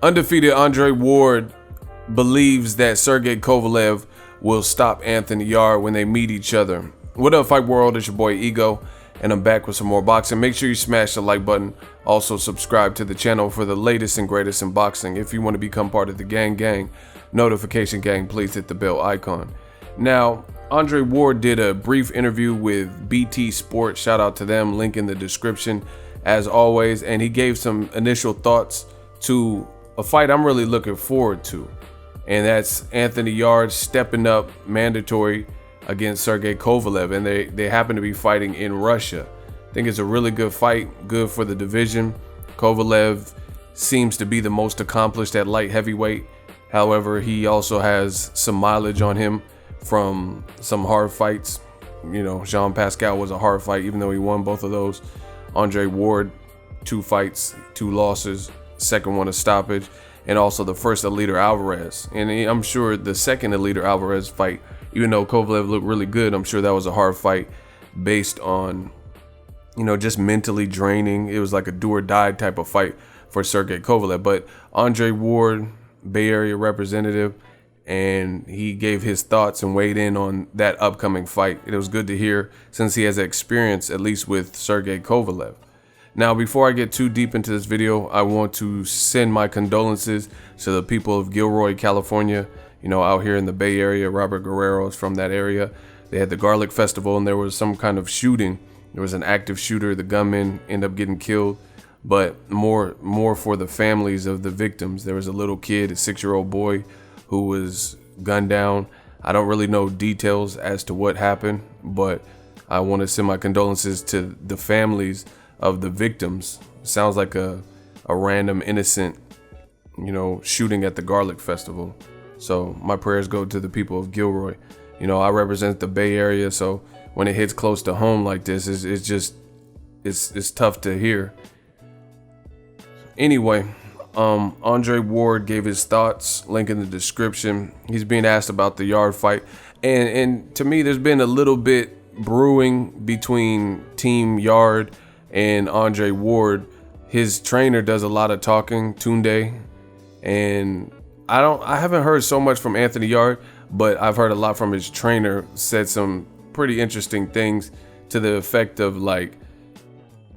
Undefeated Andre Ward believes that Sergey Kovalev will stop Anthony Yarde when they meet each other. What up, Fight World? It's your boy Ego, and I'm back with some more boxing. Make sure you smash the like button. Also subscribe to the channel for the latest and greatest in boxing. If you want to become part of the gang notification gang, please hit the bell icon. Now, Andre Ward did a brief interview with BT Sport. Shout out to them, link in the description as always. And he gave some initial thoughts to a fight I'm really looking forward to. And that's Anthony Yarde stepping up mandatory against Sergey Kovalev. And they happen to be fighting in Russia. I think it's a really good fight, good for the division. Kovalev seems to be the most accomplished at light heavyweight. However, he also has some mileage on him from some hard fights. You know, Jean Pascal was a hard fight, even though he won both of those. Andre Ward, 2 fights, 2 losses. Second one a stoppage, and also the first Eliter Alvarez. And I'm sure the second Eliter Alvarez fight, even though Kovalev looked really good, I'm sure that was a hard fight based on, you know, just mentally draining. It was like a do or die type of fight for Sergey Kovalev. But Andre Ward, Bay Area representative, and he gave his thoughts and weighed in on that upcoming fight. It was good to hear since he has experience, at least with Sergey Kovalev. Now, before I get too deep into this video, I want to send my condolences to the people of Gilroy, California. You know, out here in the Bay Area. Robert Guerrero is from that area. They had the Garlic Festival, and there was some kind of shooting. There was an active shooter. The gunman ended up getting killed. But more for the families of the victims. There was a little kid, a 6-year-old boy, who was gunned down. I don't really know details as to what happened, but I want to send my condolences to the families of the victims. Sounds like a random innocent, you know, shooting at the Garlic Festival. So my prayers go to the people of Gilroy. You know, I represent the Bay Area, so when it hits close to home like this, it's tough to hear. Anyway, Andre Ward gave his thoughts, link in the description. He's being asked about the Yarde fight, and to me, there's been a little bit brewing between Team Yarde and Andre Ward. His trainer does a lot of talking, Tunde, and I haven't heard so much from Anthony Yarde, but I've heard a lot from his trainer. Said some pretty interesting things to the effect of like,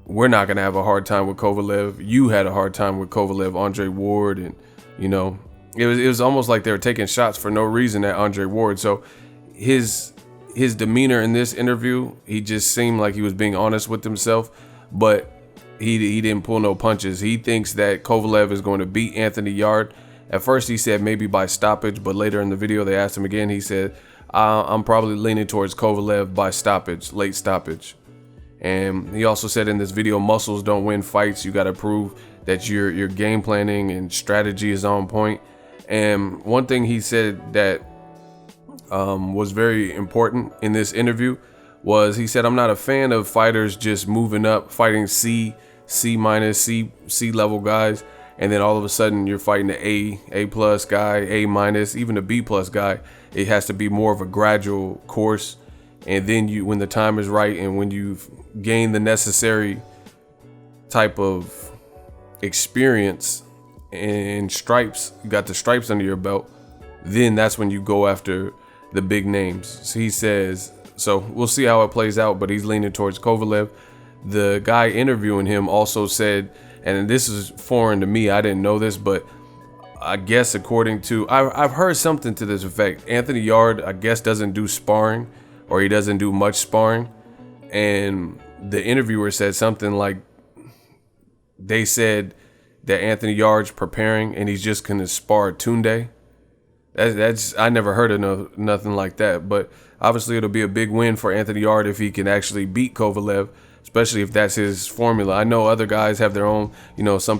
we're not gonna have a hard time with Kovalev. You had a hard time with Kovalev, Andre Ward, and you know, it was almost like they were taking shots for no reason at Andre Ward. So his demeanor in this interview, he just seemed like he was being honest with himself. But he didn't pull no punches. He thinks that Kovalev is going to beat Anthony Yarde. At first he said maybe by stoppage, but later in the video they asked him again. He said, I'm probably leaning towards Kovalev by stoppage, late stoppage. And he also said in this video, muscles don't win fights. You got to prove that your game planning and strategy is on point. And one thing he said that was very important in this interview was he said, I'm not a fan of fighters just moving up, fighting C minus, C level guys, and then all of a sudden you're fighting the A plus guy, A minus, even a B plus guy. It has to be more of a gradual course, and then when the time is right and when you've gained the necessary type of experience and stripes, you got the stripes under your belt, then that's when you go after the big names. So he says, so we'll see how it plays out, but he's leaning towards Kovalev. The guy interviewing him also said, and this is foreign to me, I didn't know this, but I guess according to, I've heard something to this effect. Anthony Yarde, I guess, doesn't do sparring, or he doesn't do much sparring. And the interviewer said something like, they said that Anthony Yarde's preparing and he's just gonna spar Tunde. That's I never heard of nothing like that, but obviously it'll be a big win for Anthony Yarde if he can actually beat Kovalev, especially if that's his formula. I know other guys have their own, you know, some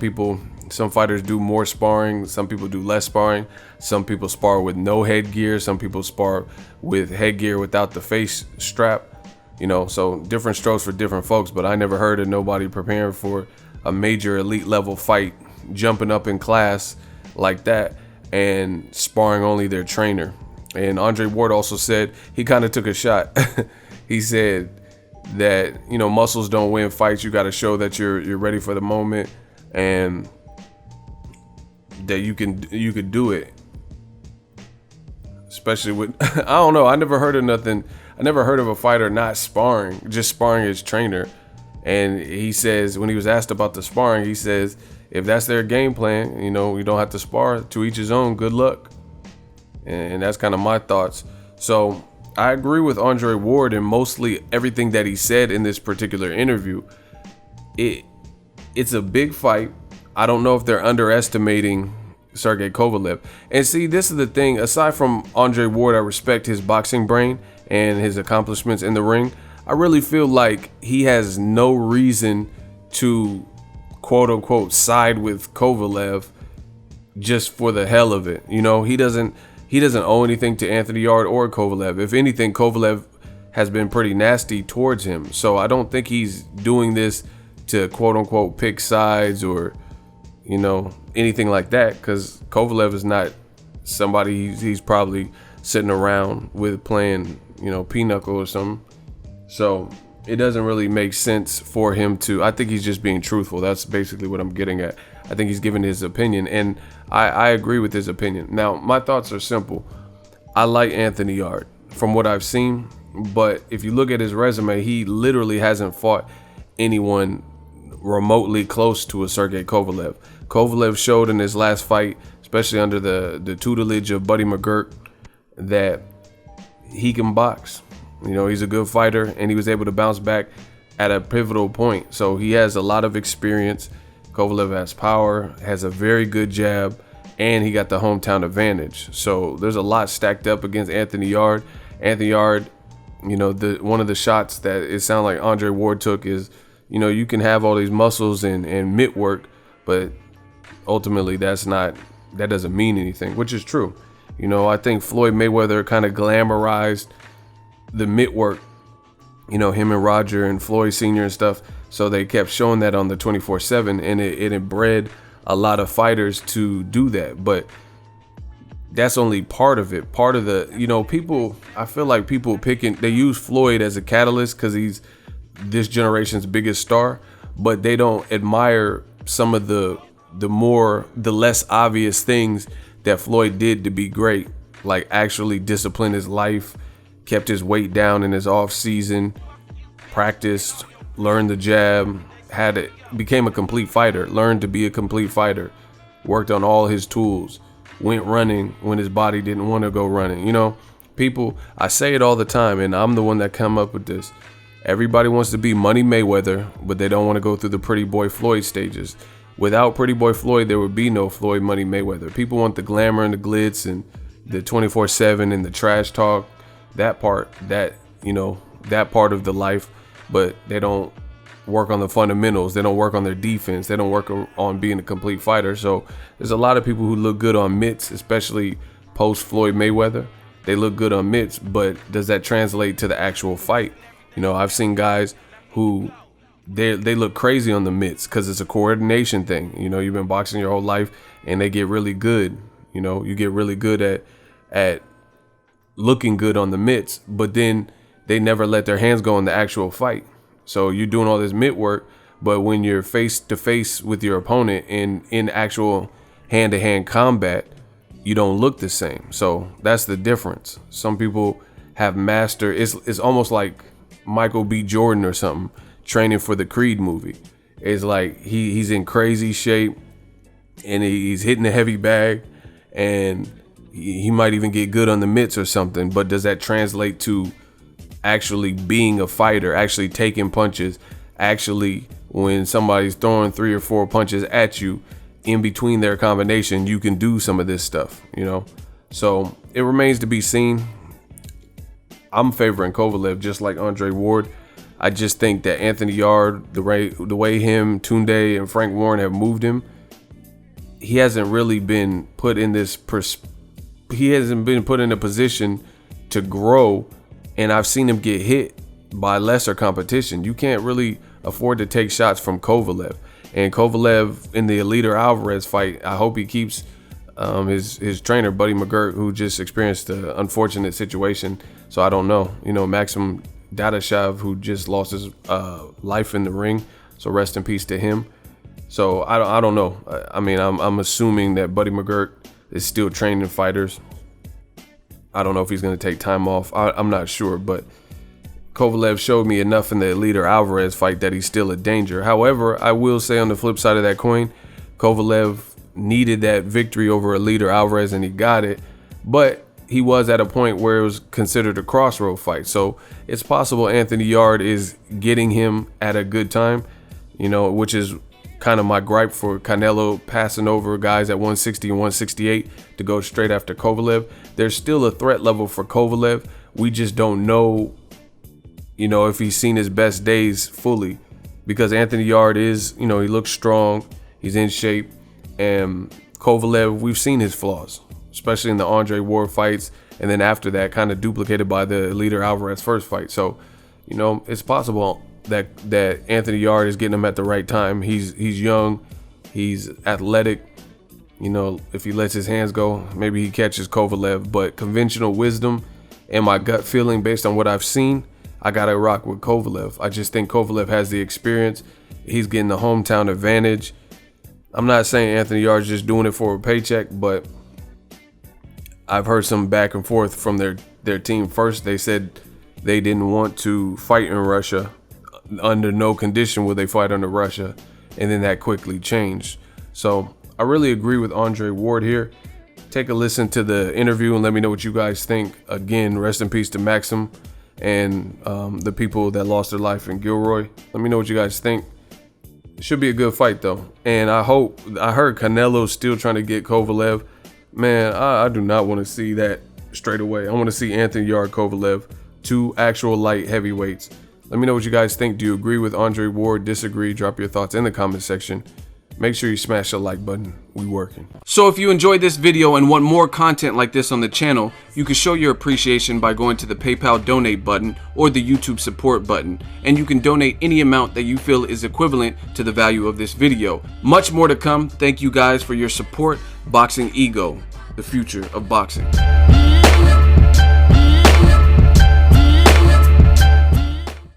fighters do more sparring, some people do less sparring, some people spar with no headgear, some people spar with headgear without the face strap, you know, so different strokes for different folks. But I never heard of nobody preparing for a major elite level fight, jumping up in class like that and sparring only their trainer. And Andre Ward also said he kind of took a shot. He said that, you know, muscles don't win fights. You got to show that you're ready for the moment and that you could do it. Especially with I don't know. I never heard of a fighter not sparring, just sparring his trainer. And he says, when he was asked about the sparring, he says, if that's their game plan, you know, you don't have to spar. To each his own. Good luck. And that's kind of my thoughts. So I agree with Andre Ward in mostly everything that he said in this particular interview. It's a big fight. I don't know if they're underestimating Sergey Kovalev. And see, this is the thing. Aside from Andre Ward, I respect his boxing brain and his accomplishments in the ring. I really feel like he has no reason to, quote unquote, side with Kovalev just for the hell of it. You know, he doesn't owe anything to Anthony Yarde or Kovalev. If anything, Kovalev has been pretty nasty towards him. So I don't think he's doing this to, quote unquote, pick sides or, you know, anything like that, because Kovalev is not somebody he's probably sitting around with playing, you know, pinochle or something. So it doesn't really make sense for him to. I think he's just being truthful. That's basically what I'm getting at. I think he's giving his opinion, and I agree with his opinion. Now, my thoughts are simple. I like Anthony Yarde from what I've seen, but if you look at his resume, he literally hasn't fought anyone remotely close to a Sergey Kovalev. Kovalev showed in his last fight, especially under the tutelage of Buddy McGirt, that he can box. You know, he's a good fighter, and he was able to bounce back at a pivotal point. So he has a lot of experience. Kovalev has power, has a very good jab, and he got the hometown advantage. So there's a lot stacked up against Anthony Yarde. Anthony Yarde, you know, one of the shots that it sounded like Andre Ward took is, you know, you can have all these muscles and mitt work, but ultimately that doesn't mean anything, which is true. You know, I think Floyd Mayweather kind of glamorized the mitt work, you know, him and Roger and Floyd Sr. and stuff. So they kept showing that on the 24/7, and it bred a lot of fighters to do that. But that's only part of it. Part of the, you know, I feel like people they use Floyd as a catalyst because he's this generation's biggest star, but they don't admire some of the less obvious things that Floyd did to be great, like actually discipline his life, kept his weight down in his off season, practiced, learned the jab, became a complete fighter, learned to be a complete fighter, worked on all his tools, went running when his body didn't want to go running. You know, people, I say it all the time, and I'm the one that come up with this. Everybody wants to be Money Mayweather, but they don't want to go through the Pretty Boy Floyd stages. Without Pretty Boy Floyd, there would be no Floyd Money Mayweather. People want the glamour and the glitz and the 24/7 and the trash talk, that part of the life, but they don't work on the fundamentals. They don't work on their defense. They don't work on being a complete fighter. So there's a lot of people who look good on mitts, especially post Floyd Mayweather. They look good on mitts, but does that translate to the actual fight? You know, I've seen guys who they look crazy on the mitts because it's a coordination thing. You know, you've been boxing your whole life, and they get really good. You know, you get really good at looking good on the mitts, but then they never let their hands go in the actual fight. So you're doing all this mitt work, but when you're face to face with your opponent in actual hand-to-hand combat, you don't look the same. So that's the difference. Some people have mastered. It's almost like Michael B. Jordan or something training for the Creed movie. It's like he's in crazy shape, and he's hitting a heavy bag, and he might even get good on the mitts or something. But does that translate to actually being a fighter, actually taking punches, actually when somebody's throwing 3 or 4 punches at you, in between their combination, you can do some of this stuff, you know? So it remains to be seen. I'm favoring Kovalev just like Andre Ward. I just think that Anthony Yarde, the way him, Tunde, and Frank Warren have moved him, he hasn't really been put in he hasn't been put in a position to grow, and I've seen him get hit by lesser competition. You can't really afford to take shots from Kovalev. And Kovalev in the Alida Alvarez fight, I hope he keeps his trainer, Buddy McGirt, who just experienced an unfortunate situation. So I don't know. You know, Maxim Dadashev, who just lost his life in the ring. So rest in peace to him. So I don't know. I mean, I'm assuming that Buddy McGirt is still training fighters. I don't know if he's going to take time off. I'm not sure, but Kovalev showed me enough in the Eliter Alvarez fight that he's still a danger. However, I will say on the flip side of that coin, Kovalev needed that victory over Eliter Alvarez and he got it, but he was at a point where it was considered a crossroad fight. So it's possible Anthony Yarde is getting him at a good time, you know, which is kind of my gripe for Canelo passing over guys at 160 and 168 to go straight after Kovalev. There's still a threat level for Kovalev. We just don't know, you know, if he's seen his best days fully, because Anthony Yarde is, you know, he looks strong, he's in shape, and Kovalev, we've seen his flaws, especially in the Andre Ward fights, and then after that, kind of duplicated by the Eliter Alvarez first fight. So, you know, it's possible that Anthony Yarde is getting him at the right time. He's young, he's athletic. You know, if he lets his hands go, maybe he catches Kovalev. But conventional wisdom and my gut feeling based on what I've seen, I gotta rock with Kovalev. I just think Kovalev has the experience. He's getting the hometown advantage. I'm not saying Anthony Yarde's just doing it for a paycheck, but I've heard some back and forth from their team. First, they said they didn't want to fight in Russia. Under no condition would they fight under Russia, and then that quickly changed. So I really agree with Andre Ward here. Take a listen to the interview and let me know what you guys think. Again, rest in peace to Maxim and the people that lost their life in Gilroy. Let me know what you guys think. It should be a good fight though, and I heard Canelo's still trying to get Kovalev. Man, I do not want to see that straight away. I want to see Anthony Yarde, Kovalev, two actual light heavyweights. Let me know what you guys think. Do you agree with Andre Ward? Disagree? Drop your thoughts in the comment section. Make sure you smash the like button. We working. So if you enjoyed this video and want more content like this on the channel, you can show your appreciation by going to the PayPal donate button or the YouTube support button. And you can donate any amount that you feel is equivalent to the value of this video. Much more to come. Thank you guys for your support. Boxing Ego, the future of boxing.